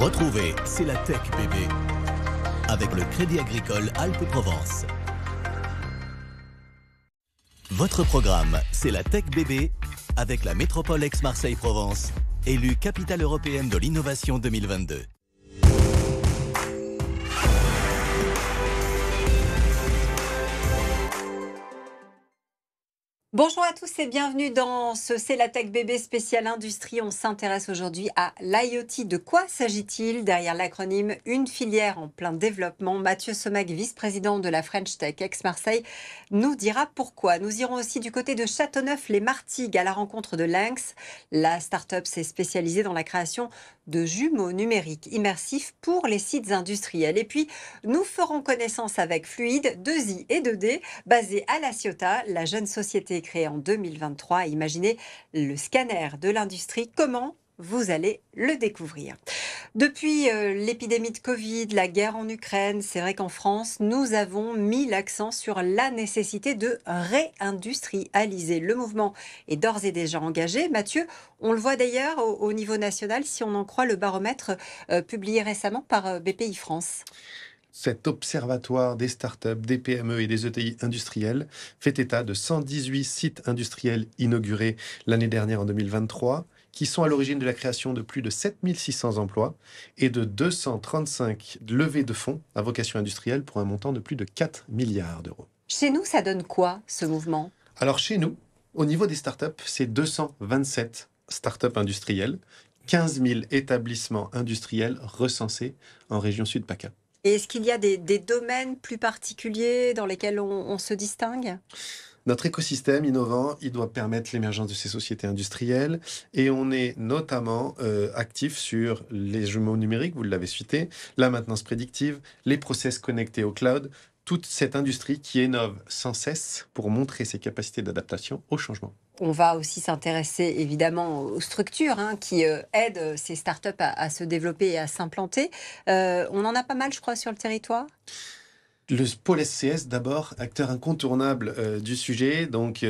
Retrouvez C'est la Tech bébé avec le Crédit Agricole Alpes-Provence. Votre programme C'est la Tech bébé avec la métropole Aix-Marseille-Provence, élue capitale européenne de l'innovation 2022. Bonjour à tous et bienvenue dans ce C'est la Tech bébé spécial industrie. On s'intéresse aujourd'hui à l'IoT. De quoi s'agit-il derrière l'acronyme Une filière en plein développement? Mathieu Somag, vice-président de la French Tech Aix-Marseille, nous dira pourquoi. Nous irons aussi du côté de Châteauneuf-les-Martigues à la rencontre de Lynx. La start-up s'est spécialisée dans la création de jumeaux numériques immersifs pour les sites industriels. Et puis, nous ferons connaissance avec Fluide, 2i et 2D, basée à La Ciotat, la jeune société créée en 2023. Imaginez le scanner de l'industrie. Comment? Vous allez le découvrir. Depuis l'épidémie de Covid, la guerre en Ukraine, c'est vrai qu'en France, nous avons mis l'accent sur la nécessité de réindustrialiser. Le mouvement est d'ores et déjà engagé. Mathieu, on le voit d'ailleurs au niveau national, si on en croit le baromètre publié récemment par BPI France. Cet observatoire des startups, des PME et des ETI industriels fait état de 118 sites industriels inaugurés l'année dernière en 2023, qui sont à l'origine de la création de plus de 7600 emplois et de 235 levées de fonds à vocation industrielle pour un montant de plus de 4 milliards d'euros. Chez nous, ça donne quoi, ce mouvement? Alors chez nous, au niveau des startups, c'est 227 startups industrielles, 15 000 établissements industriels recensés en région Sud-PACA. Et est-ce qu'il y a des domaines plus particuliers dans lesquels on se distingue? Notre écosystème innovant, il doit permettre l'émergence de ces sociétés industrielles et on est notamment actif sur les jumeaux numériques, vous l'avez cité, la maintenance prédictive, les process connectés au cloud, toute cette industrie qui innove sans cesse pour montrer ses capacités d'adaptation au changement. On va aussi s'intéresser évidemment aux structures qui aident ces startups à se développer et à s'implanter. On en a pas mal, je crois, sur le territoire. Le pôle SCS, d'abord, acteur incontournable du sujet, donc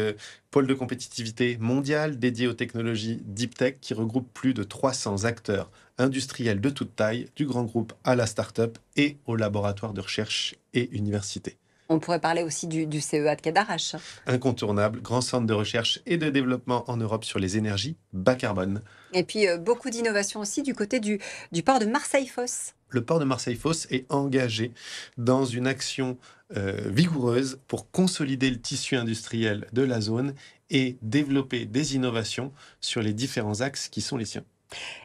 pôle de compétitivité mondiale dédié aux technologies Deep Tech qui regroupe plus de 300 acteurs industriels de toute taille, du grand groupe à la start-up et aux laboratoires de recherche et universités. On pourrait parler aussi du CEA de Cadarache. Incontournable, grand centre de recherche et de développement en Europe sur les énergies bas carbone. Et puis beaucoup d'innovation aussi du côté du port de Marseille-Fos. Le port de Marseille-Fos est engagé dans une action vigoureuse pour consolider le tissu industriel de la zone et développer des innovations sur les différents axes qui sont les siens.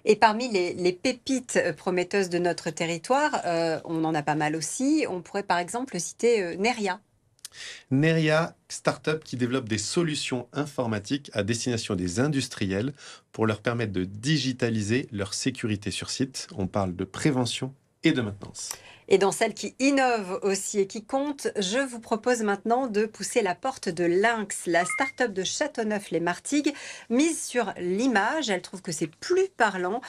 Et parmi les pépites prometteuses de notre territoire, on en a pas mal aussi. On pourrait par exemple citer Neria. Neria, start-up qui développe des solutions informatiques à destination des industriels pour leur permettre de digitaliser leur sécurité sur site. On parle de prévention et de maintenance. Et dans celles qui innovent aussi et qui comptent, je vous propose maintenant de pousser la porte de Lynx, la start-up de Châteauneuf-les-Martigues, mise sur l'image. Elle trouve que c'est plus parlant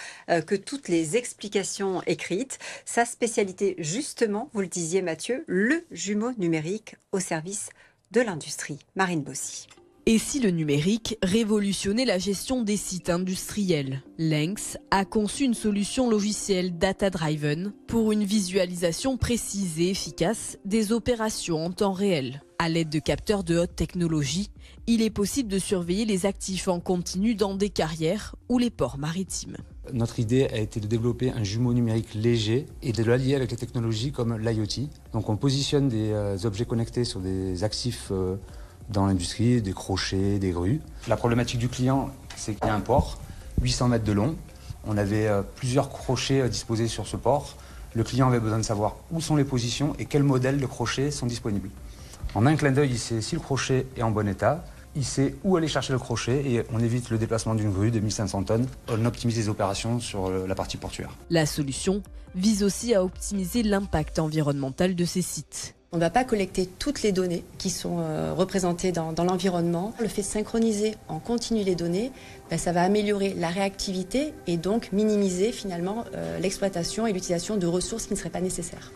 que toutes les explications écrites. Sa spécialité, justement, vous le disiez Mathieu, le jumeau numérique au service de l'industrie. Marine Bossy. Et si le numérique révolutionnait la gestion des sites industriels? Lynx a conçu une solution logicielle data-driven pour une visualisation précise et efficace des opérations en temps réel. À l'aide de capteurs de haute technologie, il est possible de surveiller les actifs en continu dans des carrières ou les ports maritimes. Notre idée a été de développer un jumeau numérique léger et de l'allier avec les technologies comme l'IoT. Donc on positionne des objets connectés sur des actifs dans l'industrie, des crochets, des grues. La problématique du client, c'est qu'il y a un port, 800 mètres de long. On avait plusieurs crochets disposés sur ce port. Le client avait besoin de savoir où sont les positions et quels modèles de crochets sont disponibles. En un clin d'œil, il sait si le crochet est en bon état, il sait où aller chercher le crochet et on évite le déplacement d'une grue de 1500 tonnes. On optimise les opérations sur la partie portuaire. La solution vise aussi à optimiser l'impact environnemental de ces sites. On ne va pas collecter toutes les données qui sont représentées dans l'environnement. Le fait de synchroniser en continu les données, ça va améliorer la réactivité et donc minimiser finalement l'exploitation et l'utilisation de ressources qui ne seraient pas nécessaires.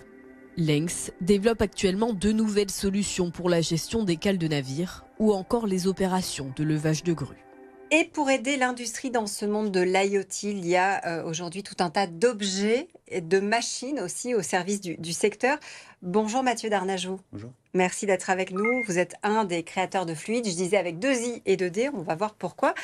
Lynx développe actuellement 2 nouvelles solutions pour la gestion des cales de navires ou encore les opérations de levage de grues. Et pour aider l'industrie dans ce monde de l'IoT, il y a aujourd'hui tout un tas d'objets et de machines aussi au service du secteur. Bonjour Mathieu Darnajou. Bonjour. Merci d'être avec nous. Vous êtes un des créateurs de Fluide. Je disais avec 2 I et 2 D, on va voir pourquoi.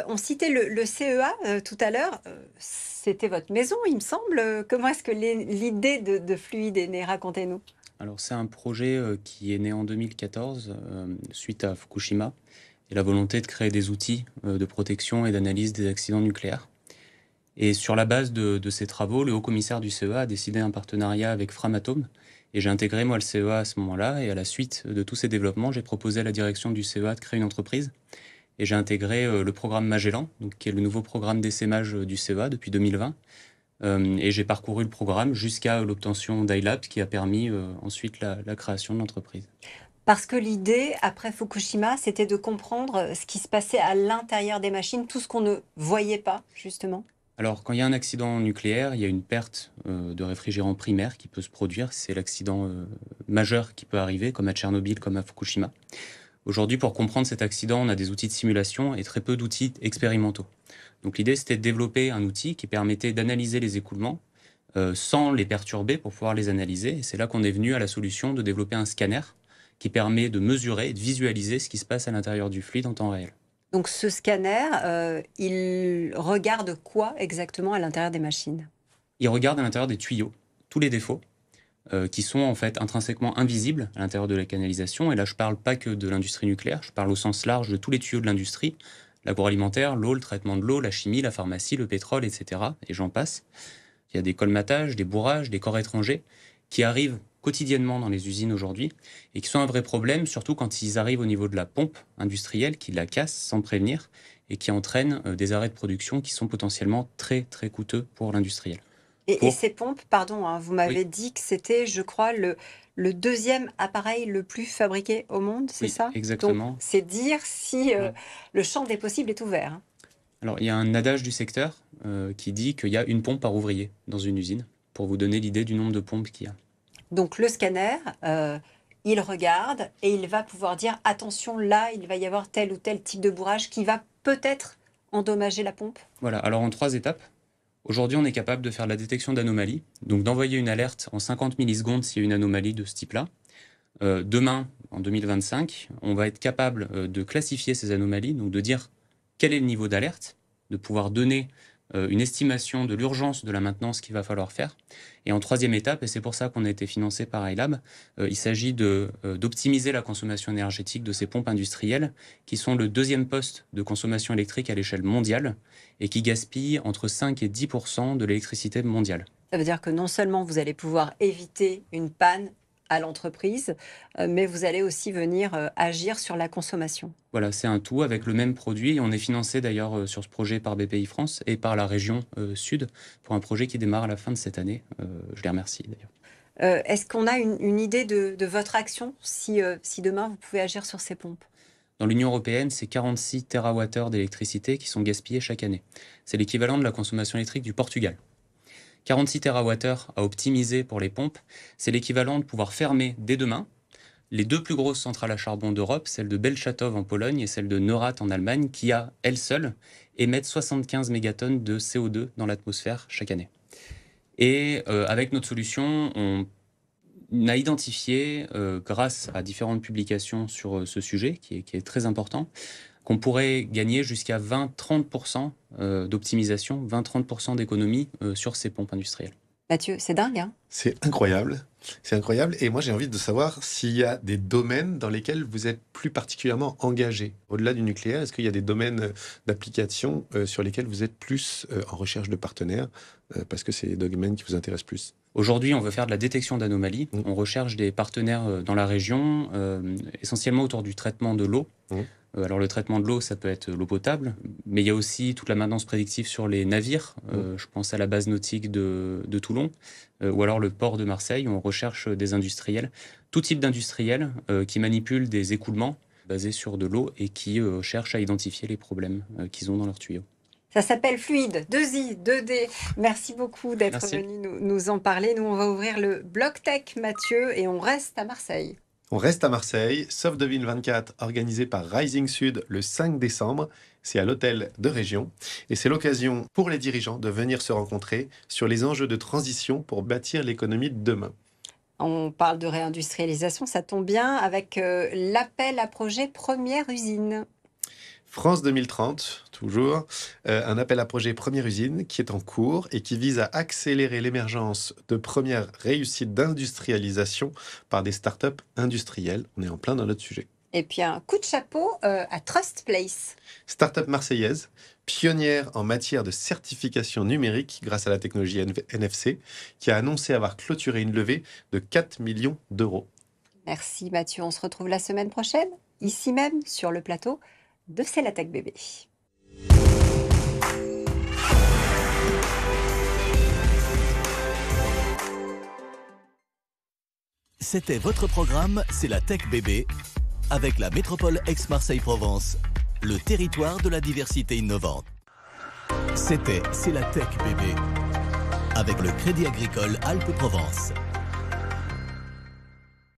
On citait le CEA tout à l'heure. C'était votre maison, il me semble. Comment est-ce que l'idée de Fluide est née? Racontez-nous. Alors c'est un projet qui est né en 2014 suite à Fukushima et la volonté de créer des outils de protection et d'analyse des accidents nucléaires. Et sur la base de ces travaux, le haut-commissaire du CEA a décidé un partenariat avec Framatome. Et j'ai intégré moi le CEA à ce moment-là. Et à la suite de tous ces développements, j'ai proposé à la direction du CEA de créer une entreprise. Et j'ai intégré le programme Magellan, donc, qui est le nouveau programme d'essaimage du CEA depuis 2020. Et j'ai parcouru le programme jusqu'à l'obtention d'ILAB, qui a permis ensuite la création de l'entreprise. Parce que l'idée, après Fukushima, c'était de comprendre ce qui se passait à l'intérieur des machines, tout ce qu'on ne voyait pas, justement. Alors, quand il y a un accident nucléaire, il y a une perte de réfrigérant primaire qui peut se produire. C'est l'accident majeur qui peut arriver, comme à Tchernobyl, comme à Fukushima. Aujourd'hui, pour comprendre cet accident, on a des outils de simulation et très peu d'outils expérimentaux. Donc l'idée, c'était de développer un outil qui permettait d'analyser les écoulements sans les perturber pour pouvoir les analyser. Et c'est là qu'on est venu à la solution de développer un scanner qui permet de mesurer et de visualiser ce qui se passe à l'intérieur du fluide en temps réel. Donc ce scanner, il regarde quoi exactement à l'intérieur des machines? Il regarde à l'intérieur des tuyaux tous les défauts qui sont en fait intrinsèquement invisibles à l'intérieur de la canalisation. Et là, je ne parle pas que de l'industrie nucléaire, je parle au sens large de tous les tuyaux de l'industrie, l'agroalimentaire, l'eau, le traitement de l'eau, la chimie, la pharmacie, le pétrole, etc. Et j'en passe. Il y a des colmatages, des bourrages, des corps étrangers qui arrivent quotidiennement dans les usines aujourd'hui et qui sont un vrai problème, surtout quand ils arrivent au niveau de la pompe industrielle qui la casse sans prévenir et qui entraînent des arrêts de production qui sont potentiellement très très coûteux pour l'industriel. Et ces pompes, pardon, hein, vous m'avez dit que c'était, je crois, le 2e appareil le plus fabriqué au monde, c'est ça? Exactement. Donc, c'est dire si le champ des possibles est ouvert. Hein. Alors, il y a un adage du secteur qui dit qu'il y a une pompe par ouvrier dans une usine, pour vous donner l'idée du nombre de pompes qu'il y a. Donc, le scanner, il regarde et il va pouvoir dire, attention, là, il va y avoir tel ou tel type de bourrage qui va peut-être endommager la pompe. Voilà, alors en 3 étapes. Aujourd'hui, on est capable de faire la détection d'anomalies, donc d'envoyer une alerte en 50 millisecondes s'il y a une anomalie de ce type-là. Demain, en 2025, on va être capable de classifier ces anomalies, donc de dire quel est le niveau d'alerte, de pouvoir donner une estimation de l'urgence de la maintenance qu'il va falloir faire. Et en 3e étape, et c'est pour ça qu'on a été financé par iLab, il s'agit d'optimiser la consommation énergétique de ces pompes industrielles, qui sont le 2e poste de consommation électrique à l'échelle mondiale, et qui gaspillent entre 5 et 10% de l'électricité mondiale. Ça veut dire que non seulement vous allez pouvoir éviter une panne à l'entreprise, mais vous allez aussi venir agir sur la consommation. Voilà, c'est un tout avec le même produit. Et on est financé d'ailleurs sur ce projet par BPI France et par la région Sud pour un projet qui démarre à la fin de cette année. Je les remercie d'ailleurs. Est-ce qu'on a une idée de votre action si demain vous pouvez agir sur ces pompes? Dans l'Union européenne, c'est 46 TWh d'électricité qui sont gaspillés chaque année. C'est l'équivalent de la consommation électrique du Portugal. 46 TWh à optimiser pour les pompes, c'est l'équivalent de pouvoir fermer dès demain les 2 plus grosses centrales à charbon d'Europe, celle de Bełchatów en Pologne et celle de Neurath en Allemagne, qui, à elles seules, émettent 75 mégatonnes de CO2 dans l'atmosphère chaque année. Et avec notre solution, on a identifié, grâce à différentes publications sur ce sujet, qui est très important, qu'on pourrait gagner jusqu'à 20-30% d'optimisation, 20-30% d'économie sur ces pompes industrielles. Mathieu, c'est dingue, hein? C'est incroyable. C'est incroyable. Et moi, j'ai envie de savoir s'il y a des domaines dans lesquels vous êtes plus particulièrement engagé. Au-delà du nucléaire, est-ce qu'il y a des domaines d'application sur lesquels vous êtes plus en recherche de partenaires parce que c'est des domaines qui vous intéressent plus? Aujourd'hui, on veut faire de la détection d'anomalies. On recherche des partenaires dans la région, essentiellement autour du traitement de l'eau. Alors le traitement de l'eau, ça peut être l'eau potable, mais il y a aussi toute la maintenance prédictive sur les navires. Je pense à la base nautique de Toulon, ou alors le port de Marseille, où on recherche des industriels, tout type d'industriels qui manipulent des écoulements basés sur de l'eau et qui cherchent à identifier les problèmes qu'ils ont dans leurs tuyaux. Ça s'appelle Fluide, 2I, 2D. Merci beaucoup d'être venu nous en parler. Nous, on va ouvrir le Bloc Tech, Mathieu, et on reste à Marseille. On reste à Marseille, SOF 2024 organisé par Rising Sud le 5 décembre. C'est à l'hôtel de région et c'est l'occasion pour les dirigeants de venir se rencontrer sur les enjeux de transition pour bâtir l'économie de demain. On parle de réindustrialisation, ça tombe bien avec l'appel à projet Première Usine. France 2030, toujours, un appel à projet Première Usine qui est en cours et qui vise à accélérer l'émergence de premières réussites d'industrialisation par des startups industrielles. On est en plein dans notre sujet. Et puis un coup de chapeau à Trust Place. Startup marseillaise, pionnière en matière de certification numérique grâce à la technologie NFC, qui a annoncé avoir clôturé une levée de 4 millions d'euros. Merci Mathieu, on se retrouve la semaine prochaine, ici même, sur le plateau de C'est la Tech Bébé. C'était votre programme, c'est la Tech Bébé, avec la métropole Aix-Marseille-Provence, le territoire de la diversité innovante. C'était C'est la Tech Bébé, avec le Crédit Agricole Alpes-Provence.